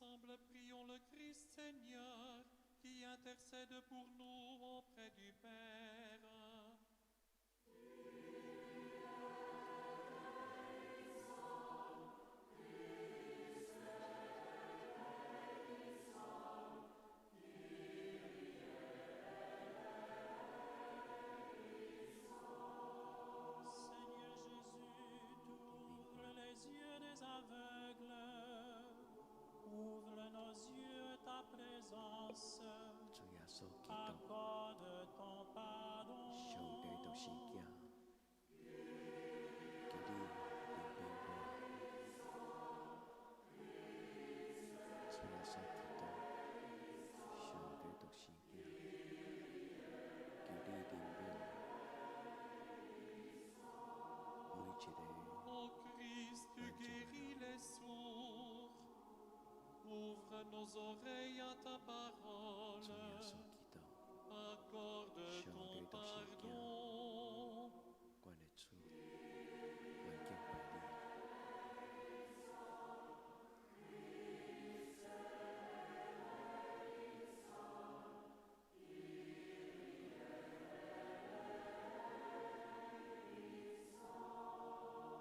Ensemble, prions le Christ Seigneur qui intercède pour nous auprès du Père. Seigneur Jésus, tu ouvres les yeux des aveugles, ouvre nos yeux ta présence, 主耶稣基督， accorde ton 上 pardon. 帝就是囝，求你怜悯我。主耶稣基督，上帝就是囝，求你怜悯每一个。 Ô Christ, tu guéris les sourds. Ouvre nos oreilles à ta 主 parole. 耶稣基督， Accorde ton pardon. 阮的主，阮敬拜你。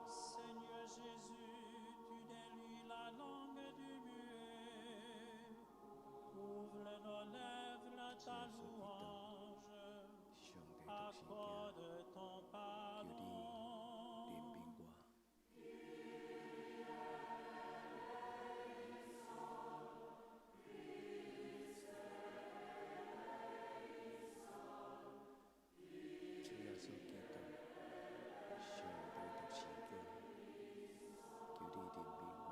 Seigneur Jésus, tu délies la langue du muet, ouvre nos lèvres ta louange, 上帝就是囝， accorde ton 求你 pardon. 怜悯我。 主耶稣基督，上帝就是囝，求你怜悯我。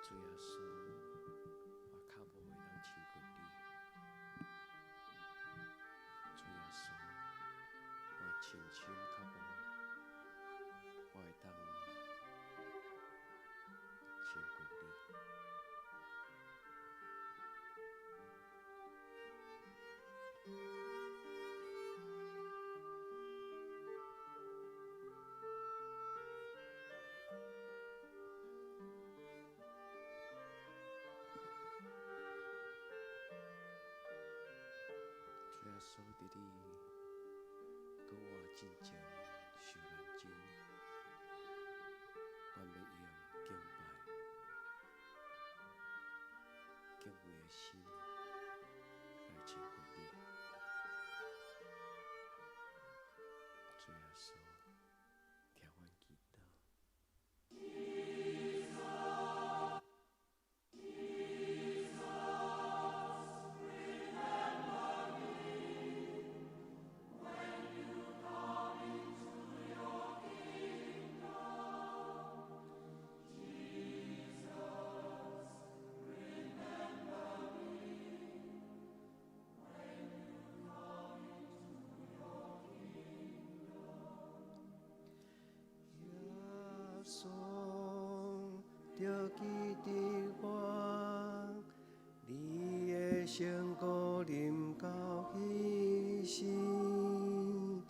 主耶稣，我脚无会当亲近你。主耶稣，我亲像脚无，我会当亲近你。 主耶稣，伫你搁活真正受难前，阮要用敬拜、敬畏的心来亲近你。主耶稣，听阮祈祷。 着记得我，你的成果临到牺牲，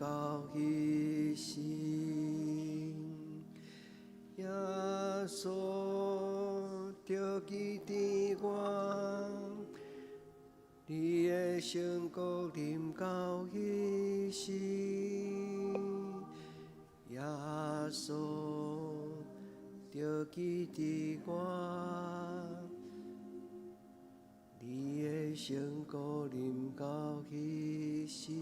到彼时，耶稣着记伫我，你的成果临到彼时，耶稣着记伫我。你的成果临到彼时，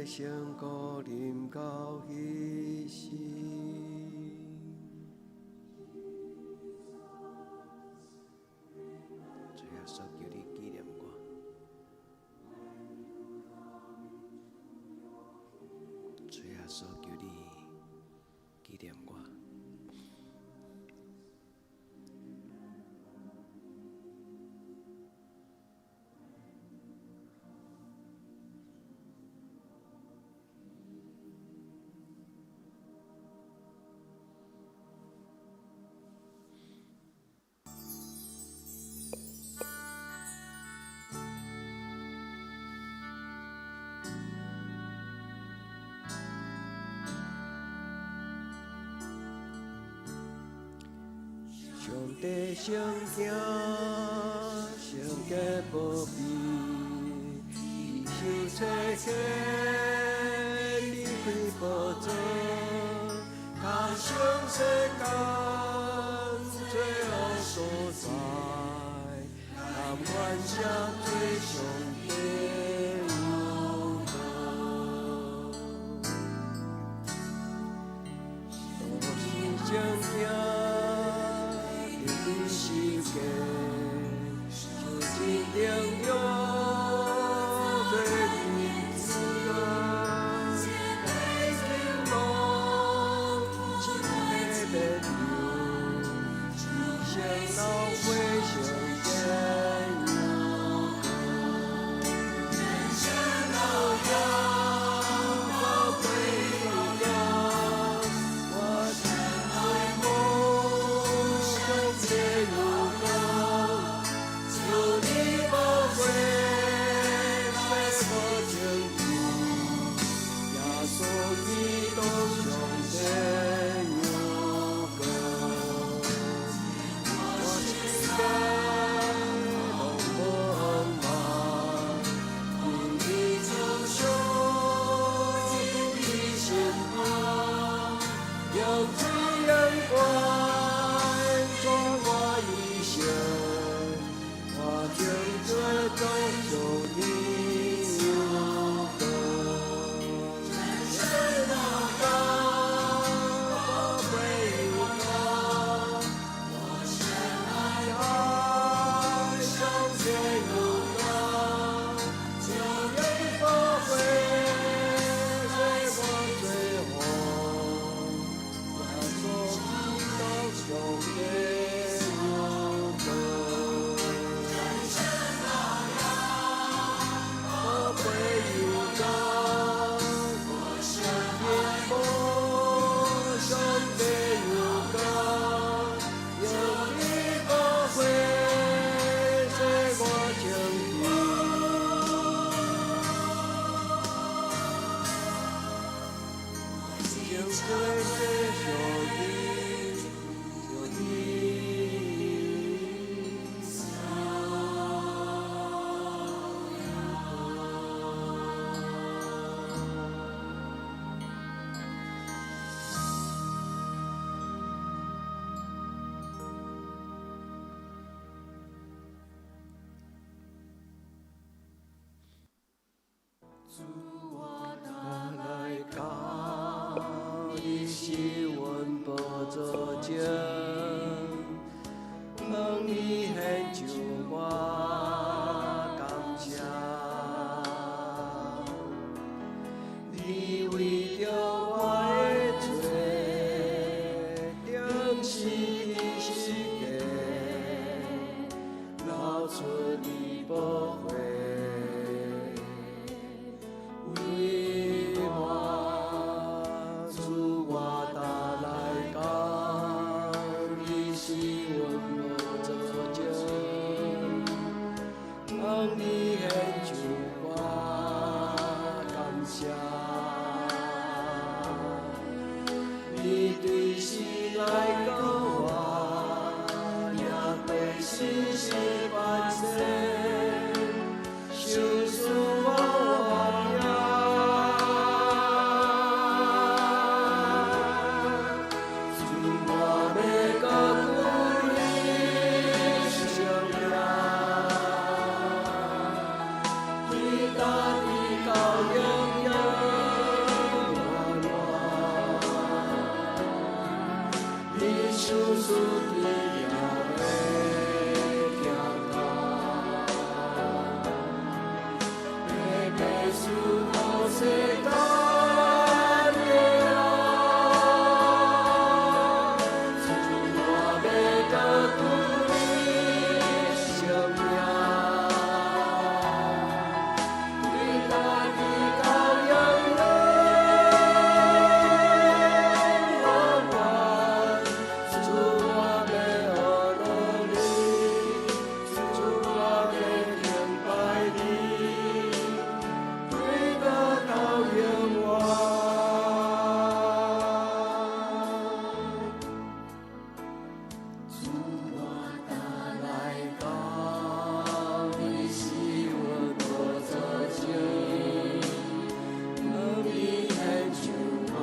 成果临到彼时，主耶稣求你纪念我，主耶稣求你纪念我。上帝圣行，圣洁无比，伊受切切，离开宝座，他生世间最好所在，甘愿写最上帝有道，多是圣行。世界就真领有最明智啊，每天拢真的别流，一生老岁上天有道，人生路遥，宝贵有道，我真爱梦想这路。出你宝血，为我主我担来讲，你是阮无做证，当你献上我感谢，你对时来告我，也对时时反省，受死我活命。主我要搁鼓你生命，你答你到永远暖暖，你手术治疗的行道，要被赐予世间的爱，主我要搁鼓你生命，你答你到永远暖暖，主我要学你，主我要敬拜你，对我到永远。主我担来讲，你是阮无做证，当你献上我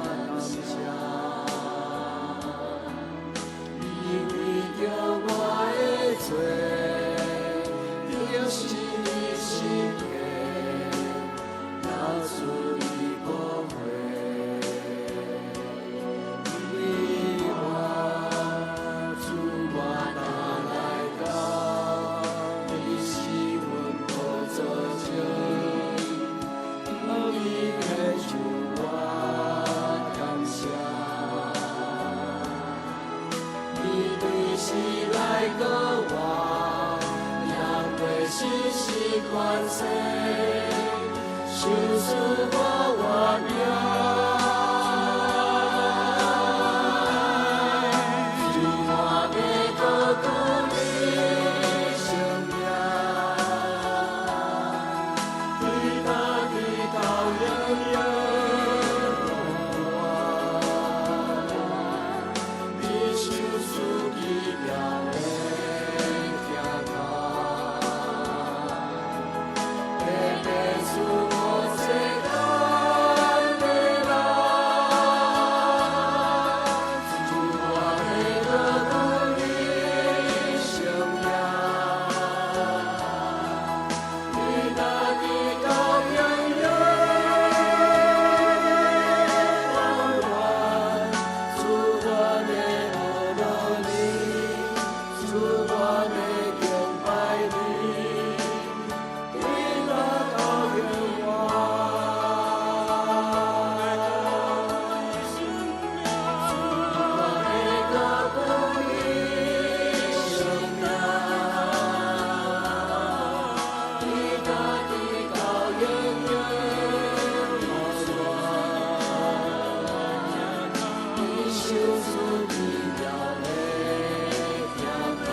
感谢，你为着我的罪，就是你心计，流出你宝血，为我主我担来讲，你是阮无做证，当你献上我感谢，你对时来告我，也对时时宽恕，受死我活命。主我要搁鼓你生命，你答你到永远暖暖，你手术治疗的行道，要被赐予世间的爱，主我要搁鼓你生命，你答你到永远暖暖，主我要学你，主我要敬拜你，对我到永远。我要搁鼓你生命，你答你到永远暖暖，你手术治疗的行道。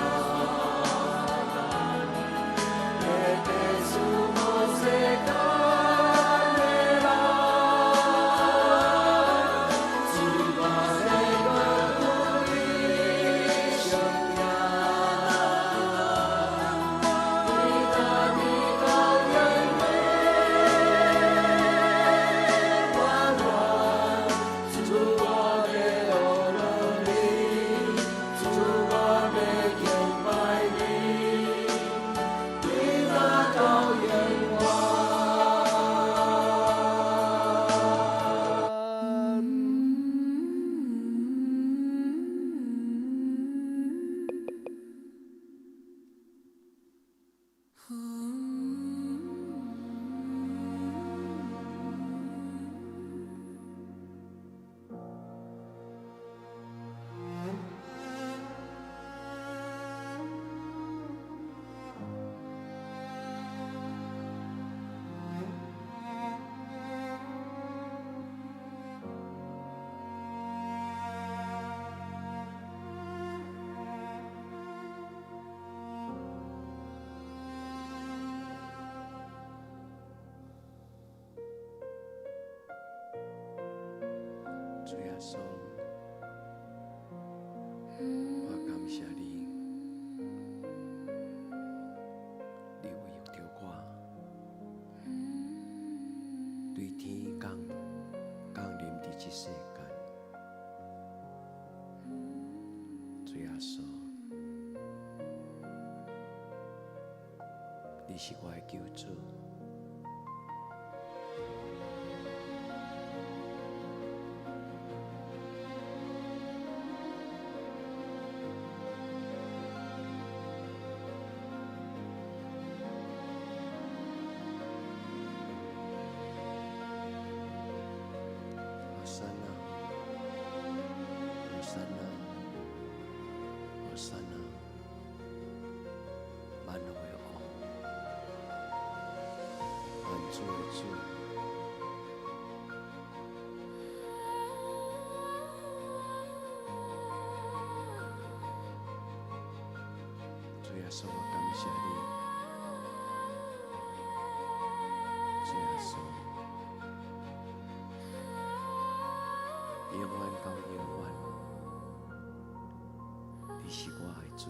稣，我感谢你，你为着我，对天降临伫这世间。主耶稣，你是我的救主。Hosanna, Hosanna, Hosanna, 万有的王，万主的主。主耶稣，我感谢你，主耶稣。永远到永远，你是我的主。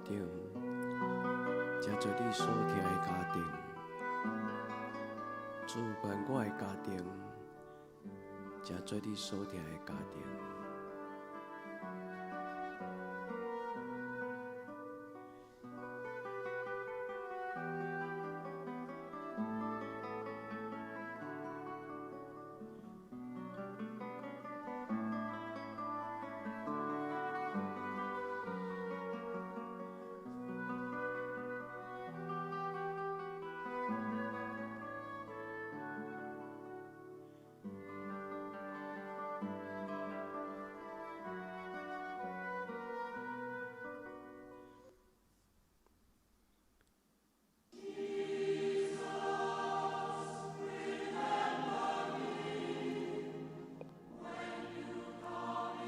顶，真做你所疼的家庭，主愿我的家庭，真做你所疼的家庭。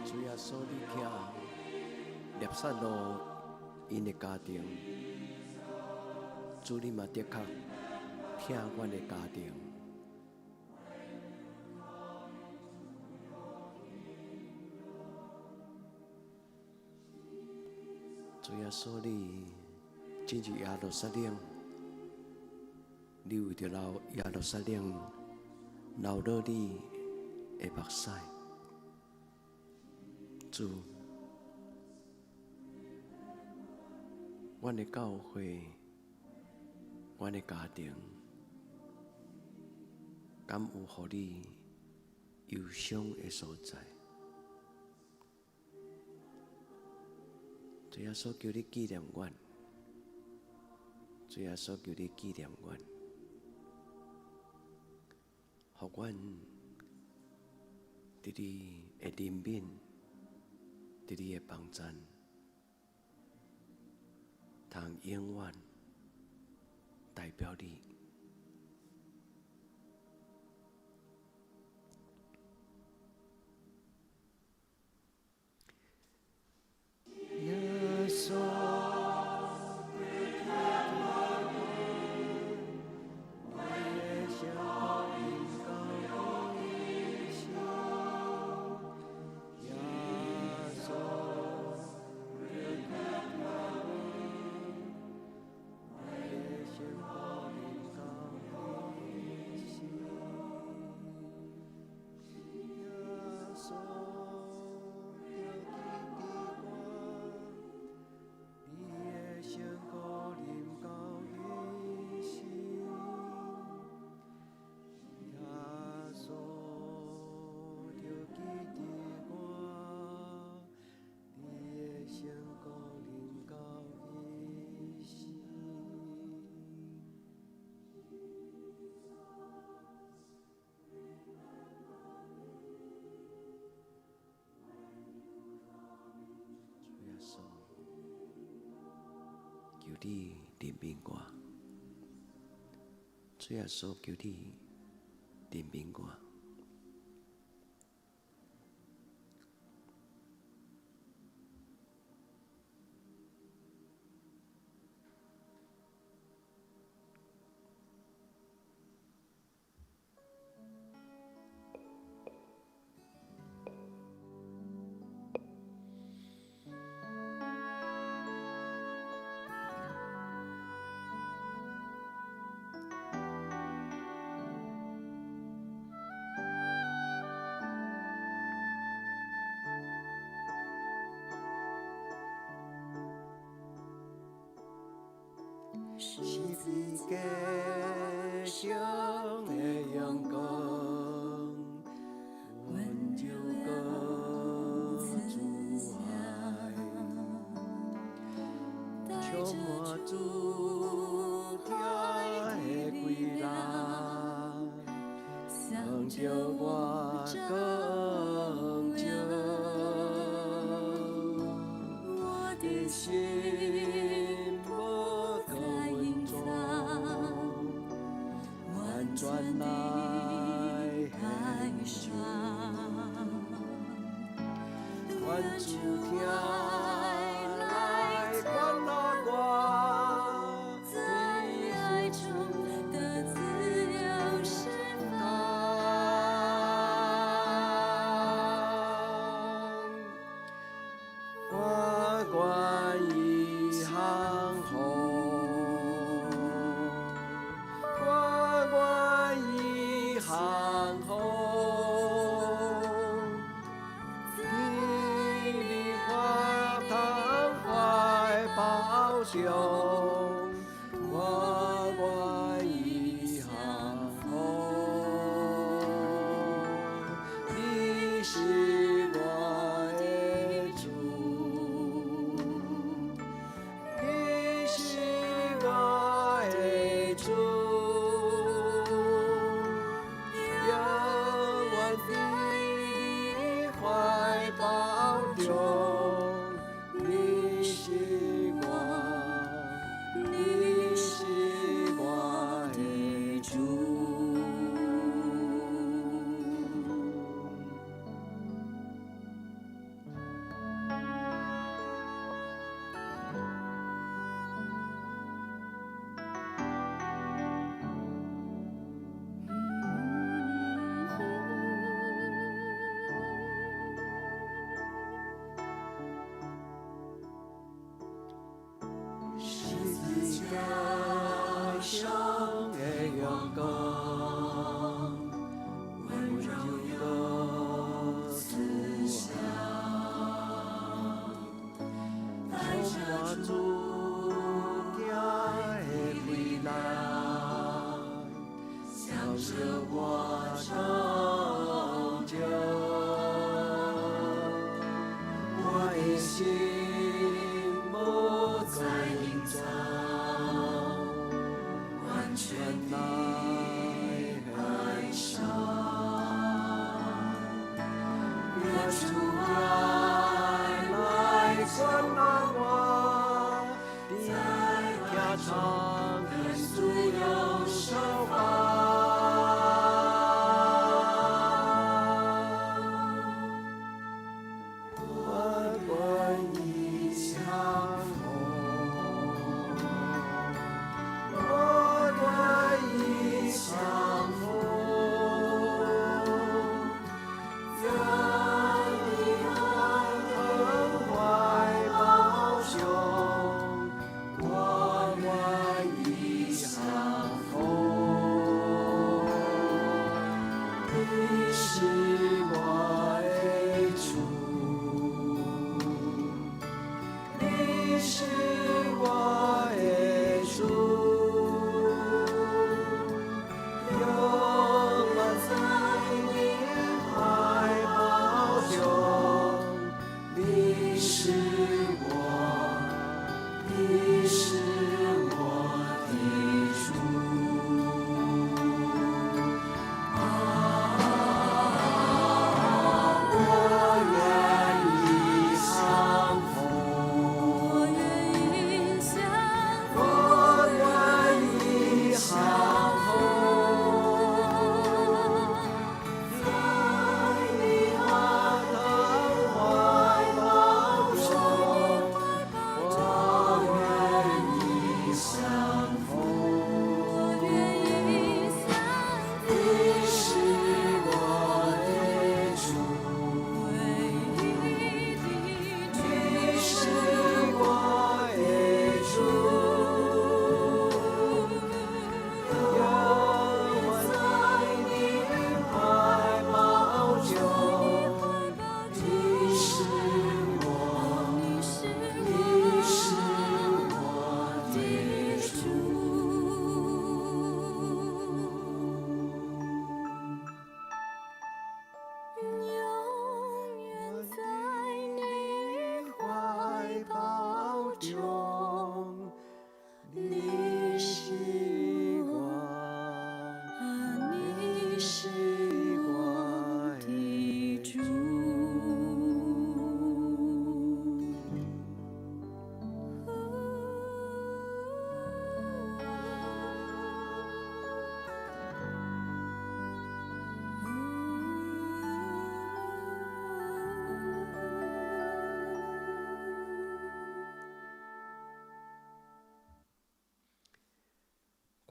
主耶稣，你听列散路因的家庭，主你嘛的确听阮的家庭。主耶稣，你进入耶路撒冷，你为着流耶路撒冷流落你的目屎。主，阮的教会，阮的家庭，敢有互你忧伤的所在？主耶稣叫你纪念阮，主耶稣叫你纪念阮，互阮伫你的怜悯。伫你的帮衬，通永远代表你。耶稣，求你怜悯我，主耶稣求你怜悯我。十字架上的阳光，温柔高主爱，充满主遐的归来，送着我光照，我的心。转来海上，愿主听来关爱我，在爱中的自由释放，我愿以后。中，我愿意降服。你是我的主，你是我的主，永远在你怀抱中。你是我的主。十字架上的阳光，温柔的思想，带着我主家的回来，向着我成就，我的心。在隐藏，完全来感伤。愿主爱来温暖我，在家常的自由生活。你是我的主，你是我的主，永远在你怀抱中。你是我的主。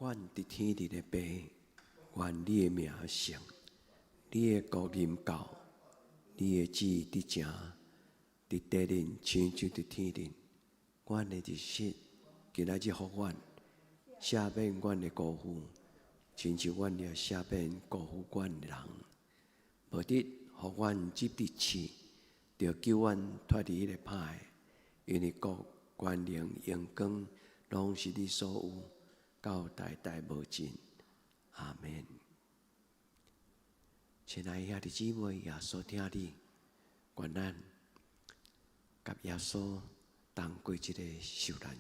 阮伫天地的爸，愿你的名圣，你的国临到，你的旨意伫正，伫地人亲像伫天人。阮的日食，今仔日互阮，赦免阮的辜负，亲像阮也赦免辜负阮的人。无得互阮入地试，着救阮脱离迄个歹，因为国、权能、荣光，拢是你所有，到代代无尽。阿们。亲爱的兄弟姊妹，耶稣听你，愿咱甲耶稣同过这个受难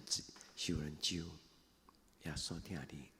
周，耶稣听你。